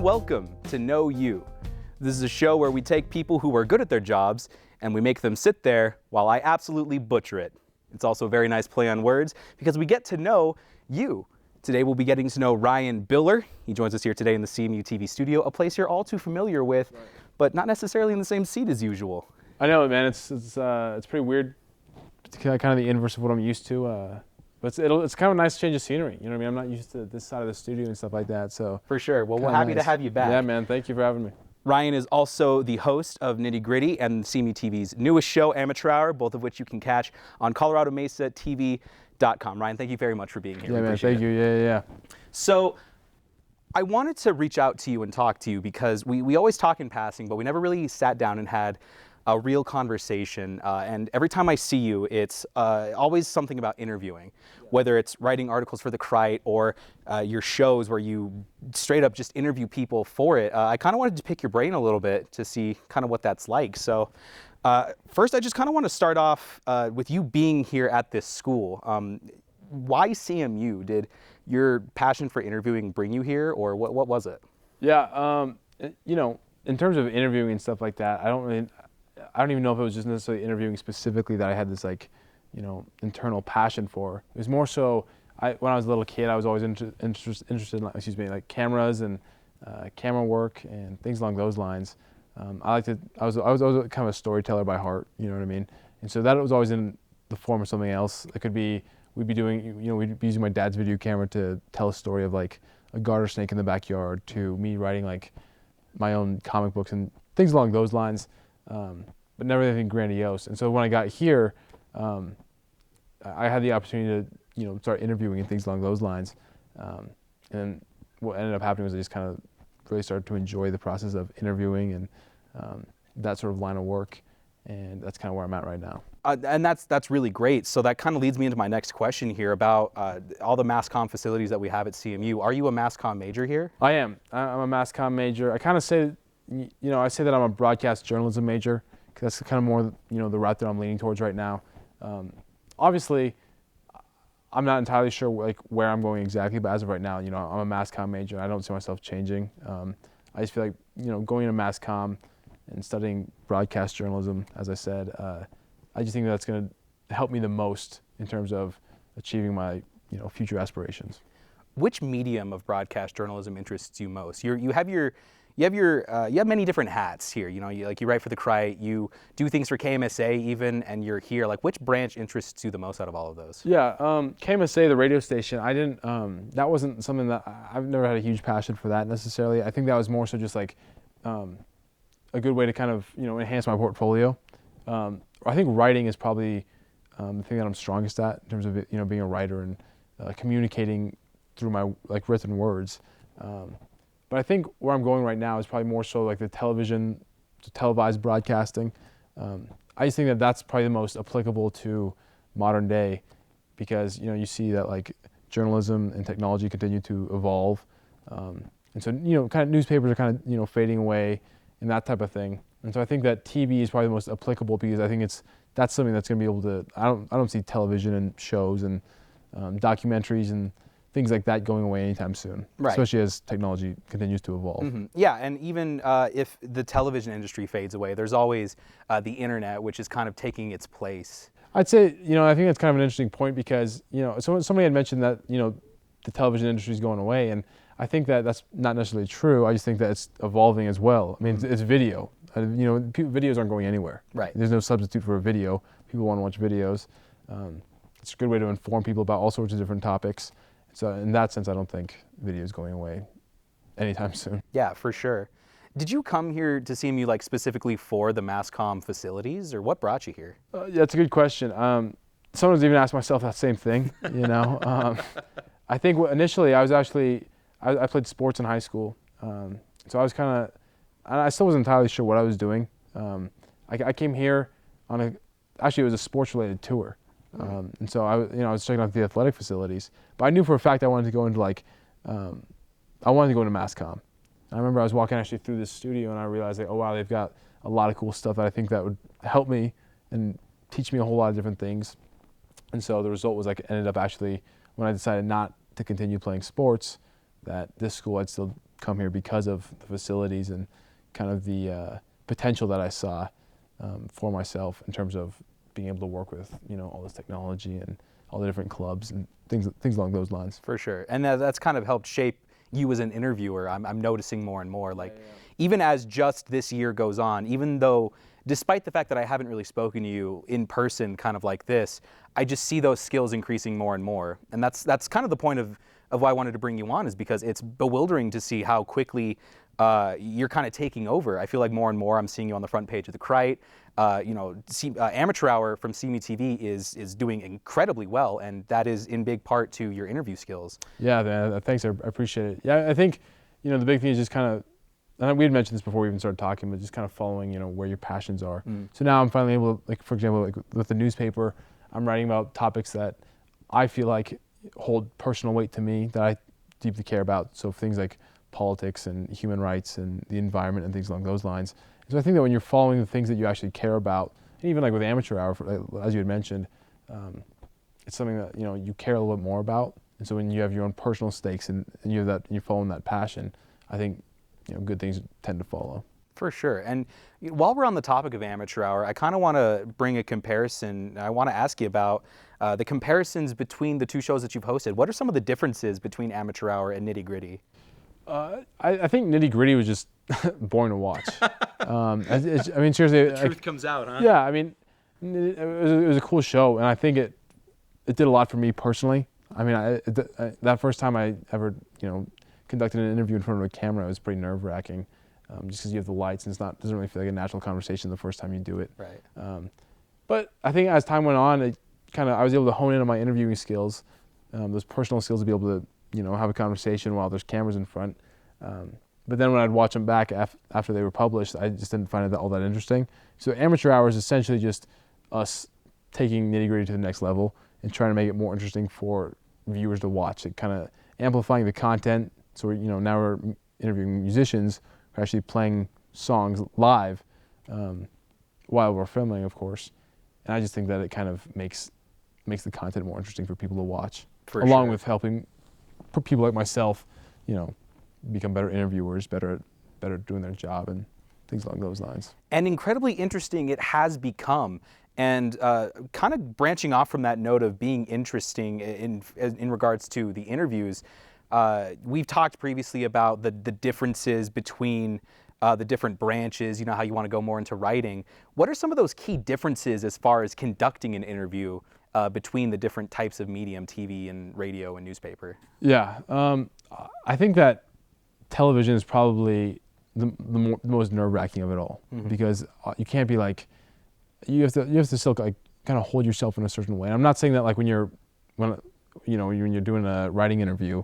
welcome to Know You. This is a show where we take people who are good at their jobs and we make them sit there while I absolutely butcher it. It's also a very nice play on words because we get to know you. Today we'll be getting to know Ryan Biller. He joins us here today in the CMU-TV studio, a place you're all too familiar with, but not necessarily in the same seat as usual. I know, man. It's pretty weird. It's kind of the inverse of what I'm used to. But it's kind of a nice change of scenery. You know what I mean? I'm not used to this side of the studio and stuff like that. So for sure. Well, we're happy to have you back. Yeah, man. Thank you for having me. Ryan is also the host of Nitty Gritty and CMU-TV's newest show, Amateur Hour, both of which you can catch on ColoradoMesaTV.com. Ryan, thank you very much for being here. Yeah, man. Thank you. Yeah. So I wanted to reach out to you and talk to you because we always talk in passing, but we never really sat down and had a real conversation. And every time I see you, it's always something about interviewing, whether it's writing articles for The Crite or your shows where you straight up just interview people for it. I kind of wanted to pick your brain a little bit to see kind of what that's like. So first, I just kind of want to start off with you being here at this school. Why CMU? Did your passion for interviewing bring you here, or what was it? Yeah, you know, in terms of interviewing and stuff like that, I don't even know if it was just necessarily interviewing specifically that I had this, like, you know, internal passion for. It was more so, when I was a little kid, I was always interested in, like cameras and camera work and things along those lines. I was always kind of a storyteller by heart, you know what I mean? And so that was always in the form of something else. It could be, we'd be using my dad's video camera to tell a story of like a garter snake in the backyard, to me writing like my own comic books and things along those lines. But never anything grandiose. And so when I got here, I had the opportunity to, you know, start interviewing and things along those lines. And what ended up happening was I just kind of really started to enjoy the process of interviewing and that sort of line of work. And that's kind of where I'm at right now. And that's really great. So that kind of leads me into my next question here about all the mass comm facilities that we have at CMU. Are you a mass comm major here? I am. I'm a mass comm major. I kind of say, you know, I say that I'm a broadcast journalism major, because that's kind of more, you know, the route that I'm leaning towards right now. Obviously, I'm not entirely sure like where I'm going exactly, but as of right now, you know, I'm a mass comm major. I don't see myself changing. I just feel like, you know, going into mass comm and studying broadcast journalism, as I said, I just think that's going to help me the most in terms of achieving my, you know, future aspirations. Which medium of broadcast journalism interests you most? You have many different hats here. You know, you write for The Crite, you do things for KMSA even, and you're here. Like, which branch interests you the most out of all of those? Yeah, KMSA, the radio station, that wasn't something that, I've never had a huge passion for that necessarily. I think that was more so just like a good way to kind of, you know, enhance my portfolio. I think writing is probably the thing that I'm strongest at in terms of, you know, being a writer and communicating through my like written words. But I think where I'm going right now is probably more so like the televised broadcasting. I just think that that's probably the most applicable to modern day, because, you know, you see that like journalism and technology continue to evolve. And so, you know, kind of newspapers are kind of, you know, fading away and that type of thing. And so I think that TV is probably the most applicable, because I think that's something that's going to be able to, I don't see television and shows and documentaries and things like that going away anytime soon, right, especially as technology continues to evolve. Mm-hmm. Yeah, and even if the television industry fades away, there's always the internet, which is kind of taking its place. I'd say, you know, I think that's kind of an interesting point, because, you know, somebody had mentioned that, you know, the television industry is going away, and I think that that's not necessarily true. I just think that it's evolving as well. I mean, it's video. You know, videos aren't going anywhere. Right. There's no substitute for a video. People want to watch videos. It's a good way to inform people about all sorts of different topics. So in that sense, I don't think video is going away anytime soon. Yeah, for sure. Did you come here to CMU like specifically for the mass comm facilities, or what brought you here? Yeah, that's a good question. Sometimes even ask myself that same thing, you know. I think initially I played sports in high school. So I was I still wasn't entirely sure what I was doing. I came here on actually it was a sports related tour. And so I was checking out the athletic facilities, but I knew for a fact I wanted to go into mass comm. I remember I was walking actually through this studio and I realized like, oh wow, they've got a lot of cool stuff that I think that would help me and teach me a whole lot of different things. And so the result was like ended up actually, when I decided not to continue playing sports, that this school I'd still come here because of the facilities and kind of the potential that I saw for myself in terms of being able to work with, all this technology and all the different clubs and things along those lines. For sure. And that's kind of helped shape you as an interviewer. I'm noticing more and more, like, even as just this year goes on, even though, despite the fact that I haven't really spoken to you in person kind of like this, I just see those skills increasing more and more. And that's kind of the point of why I wanted to bring you on, is because it's bewildering to see how quickly you're kind of taking over. I feel like more and more I'm seeing you on the front page of the Crite. Amateur Hour from CMU-TV is doing incredibly well, and that is in big part to your interview skills. Yeah, man, thanks. I appreciate it. Yeah, I think the big thing is just kind of, and we had mentioned this before we even started talking, but just kind of following where your passions are. So now I'm finally able to, like, for example, like with the newspaper, I'm writing about topics that I feel like hold personal weight to me, that I deeply care about. So things like politics and human rights and the environment and things along those lines. So I think that when you're following the things that you actually care about, and even like with Amateur Hour, as you had mentioned, it's something that you care a little bit more about. And so when you have your own personal stakes and you have that, and you're following that passion, I think good things tend to follow. For sure. And while we're on the topic of Amateur Hour, I kind of want to bring a comparison. I want to ask you about the comparisons between the two shows that you've hosted. What are some of the differences between Amateur Hour and Nitty Gritty? I think Nitty Gritty was just boring to watch. I mean, seriously. The truth comes out, huh? Yeah, I mean, it was a cool show, and I think it did a lot for me personally. I mean, that first time I ever, conducted an interview in front of a camera, it was pretty nerve-wracking, just because you have the lights and doesn't really feel like a natural conversation the first time you do it. Right. But I think as time went on, I was able to hone in on my interviewing skills, those personal skills to be able to, have a conversation while there's cameras in front. But then when I'd watch them back after they were published, I just didn't find it all that interesting. So Amateur Hour is essentially just us taking Nitty Gritty to the next level and trying to make it more interesting for viewers to watch. It kind of amplifying the content. So now we're interviewing musicians, we're actually playing songs live while we're filming, of course. And I just think that it kind of makes the content more interesting for people to watch, along with helping people like myself, become better interviewers, better at doing their job and things along those lines. And incredibly interesting it has become. And kind of branching off from that note of being interesting in regards to the interviews, we've talked previously about the differences between the different branches, how you want to go more into writing. What are some of those key differences as far as conducting an interview between the different types of medium, TV and radio and newspaper? Yeah, I think that television is probably the most nerve-wracking of it all, because you can't be like, you have to still like kind of hold yourself in a certain way. And I'm not saying that like when you're doing a writing interview,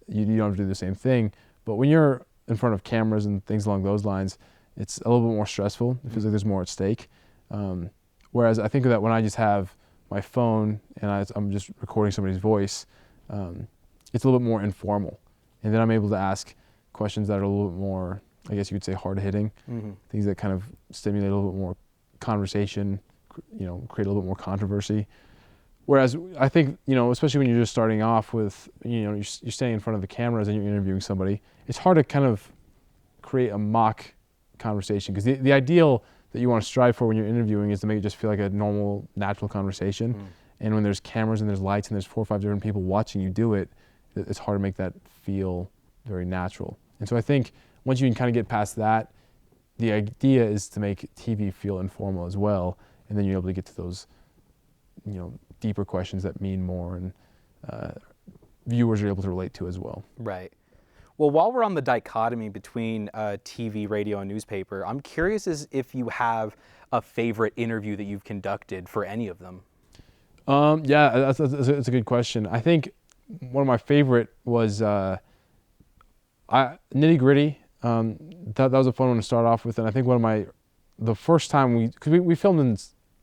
you don't have to do the same thing, but when you're in front of cameras and things along those lines, it's a little bit more stressful. It feels like there's more at stake. Whereas I think that when I just have my phone and I'm just recording somebody's voice, it's a little bit more informal. And then I'm able to ask questions that are a little bit more, I guess you could say, hard-hitting, things that kind of stimulate a little bit more conversation, create a little bit more controversy. Whereas I think, especially when you're just starting off with, you're standing in front of the cameras and you're interviewing somebody, it's hard to kind of create a mock conversation, because the ideal that you want to strive for when you're interviewing is to make it just feel like a normal, natural conversation. And when there's cameras and there's lights and there's 4 or 5 different people watching you do it, it's hard to make that feel very natural. And so I think once you can kind of get past that, the idea is to make TV feel informal as well, and then you're able to get to those, deeper questions that mean more and viewers are able to relate to as well. Right. Well, while we're on the dichotomy between TV, radio, and newspaper, I'm curious as if you have a favorite interview that you've conducted for any of them. Yeah, that's a good question. I think one of my favorite was Nitty Gritty. That was a fun one to start off with, and I think the first time because we filmed in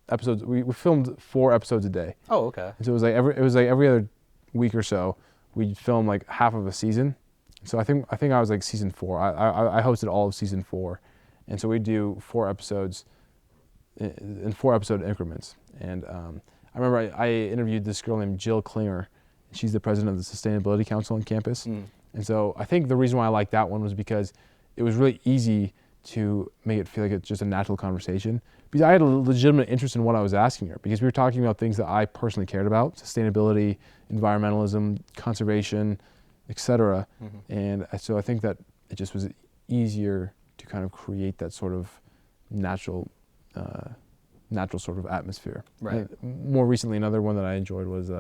episodes, we filmed 4 episodes a day. Oh, okay. And so it was like every other week or so, we'd film like half of a season. So I think I was like season 4. I hosted all of season 4, and so we do 4 episodes in 4 episode increments. And I remember I interviewed this girl named Jill Klinger. She's the president of the Sustainability Council on campus, And so I think the reason why I liked that one was because it was really easy to make it feel like it's just a natural conversation, because I had a legitimate interest in what I was asking her, because we were talking about things that I personally cared about: sustainability, environmentalism, conservation, etc. And so I think that it just was easier to kind of create that sort of natural sort of atmosphere. Right. And more recently, another one that I enjoyed was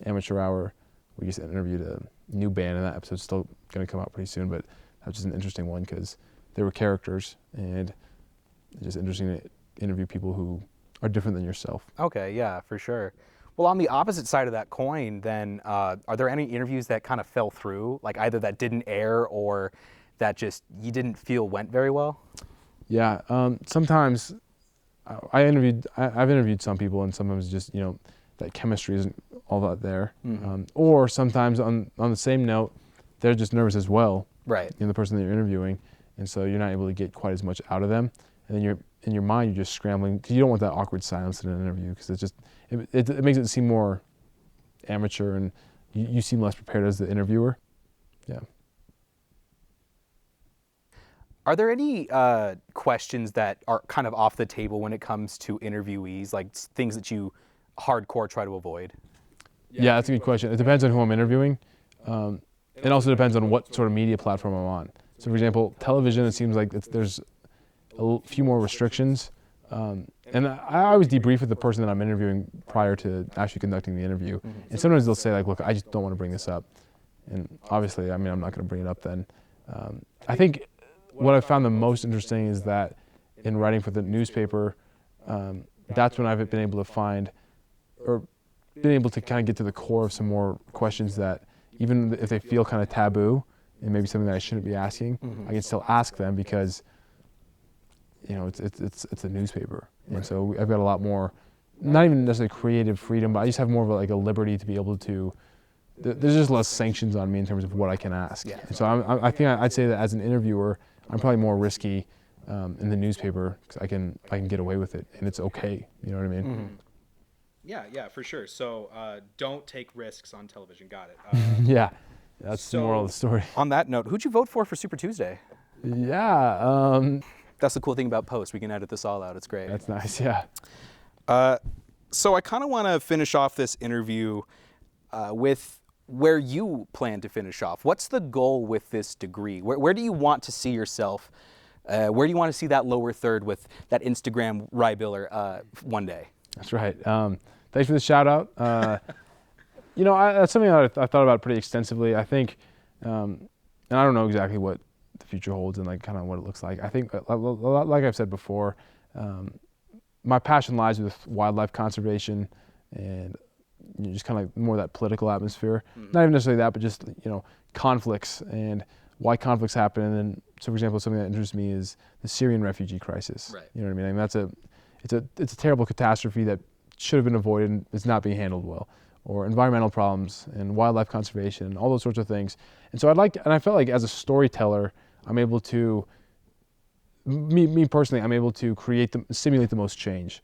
Amateur Hour. We just interviewed a new band, and that episode's still going to come out pretty soon, but that's just an interesting one because they were characters, and it's just interesting to interview people who are different than yourself. Okay, yeah, for sure. Well, on the opposite side of that coin, then, are there any interviews that kind of fell through, like either that didn't air or that just you didn't feel went very well? Yeah, sometimes I've interviewed some people, and sometimes just, you know, that chemistry isn't all that there. Or sometimes on the same note, they're just nervous as well. Right. You know, the person that you're interviewing, and so you're not able to get quite as much out of them. And then in your mind, you're just scrambling because you don't want that awkward silence in an interview, because it's just it makes it seem more amateur, and you seem less prepared as the interviewer. Yeah. Are there any questions that are kind of off the table when it comes to interviewees, like things that you hardcore try to avoid? Yeah, that's a good question. It depends on who I'm interviewing. It also depends on what sort of media platform I'm on. So, for example, television, it seems like there's a few more restrictions. And I always debrief with the person that I'm interviewing prior to actually conducting the interview. And sometimes they'll say, like, look, I just don't want to bring this up. And obviously, I mean, I'm not going to bring it up then. I think what I found the most interesting is that in writing for the newspaper, that's when I've been able to find, or been able to kind of get to the core of some more questions that, even if they feel kind of taboo and maybe something that I shouldn't be asking, I can still ask them because, you know, it's a newspaper. Right. And so I've got a lot more, not even necessarily creative freedom, but I just have more of a liberty to be able to, there's just less sanctions on me in terms of what I can ask. Yeah. And so I think I'd say that as an interviewer, I'm probably more risky in the newspaper because I can get away with it, and it's okay. You know what I mean? Yeah, for sure. So don't take risks on television. Got it. Yeah, that's the moral of the story. On that note, who'd you vote for Super Tuesday? Yeah. That's the cool thing about post. We can edit this all out. It's great. That's nice, yeah. So I kind of want to finish off this interview with where you plan to finish off. What's the goal with this degree? Where do you want to see yourself? Where do you want to see that lower third with that Instagram Rye-Biller one day? That's right. Thanks for the shout out. You know, that's something that I thought about pretty extensively. I think, and I don't know exactly what the future holds and like kind of what it looks like. I think, like I've said before, my passion lies with wildlife conservation and, you know, just kind of like more that political atmosphere. Not even necessarily that, but just, you know, conflicts and why conflicts happen. And then, so for example, something that interests me is the Syrian refugee crisis. Right. You know what I mean? I mean, it's a terrible catastrophe that should have been avoided and is not being handled well. Or environmental problems and wildlife conservation and all those sorts of things. And so I felt like as a storyteller, I'm able to, me personally, I'm able to simulate the most change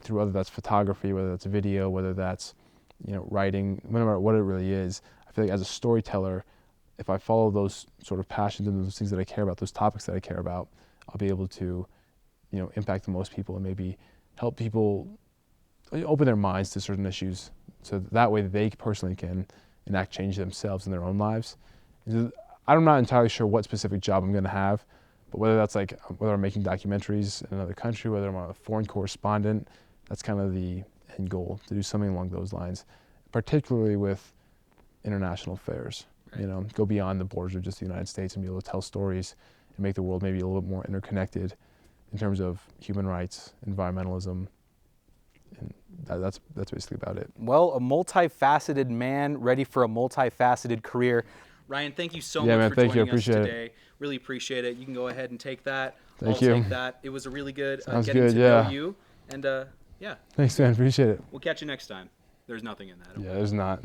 through whether that's photography, whether that's video, whether that's, you know, writing, no matter what it really is. I feel like as a storyteller, if I follow those sort of passions and those things that I care about, those topics that I care about, I'll be able to, you know, impact the most people and maybe help people open their minds to certain issues, so that way they personally can enact change themselves in their own lives. I'm not entirely sure what specific job I'm going to have, but whether I'm making documentaries in another country, whether I'm a foreign correspondent, that's kind of the end goal, to do something along those lines, particularly with international affairs. Right. You know, go beyond the borders of just the United States and be able to tell stories and make the world maybe a little bit more interconnected in terms of human rights, environmentalism. And that's basically about it. Well, a multifaceted man ready for a multifaceted career. Ryan, thank you so much for joining us today. Really appreciate it. You can go ahead and take that. Thank you. I'll take that. It was a really good getting good, to yeah. know you. And yeah. Thanks, man. Appreciate it. We'll catch you next time. There's nothing in that. Yeah, there's not.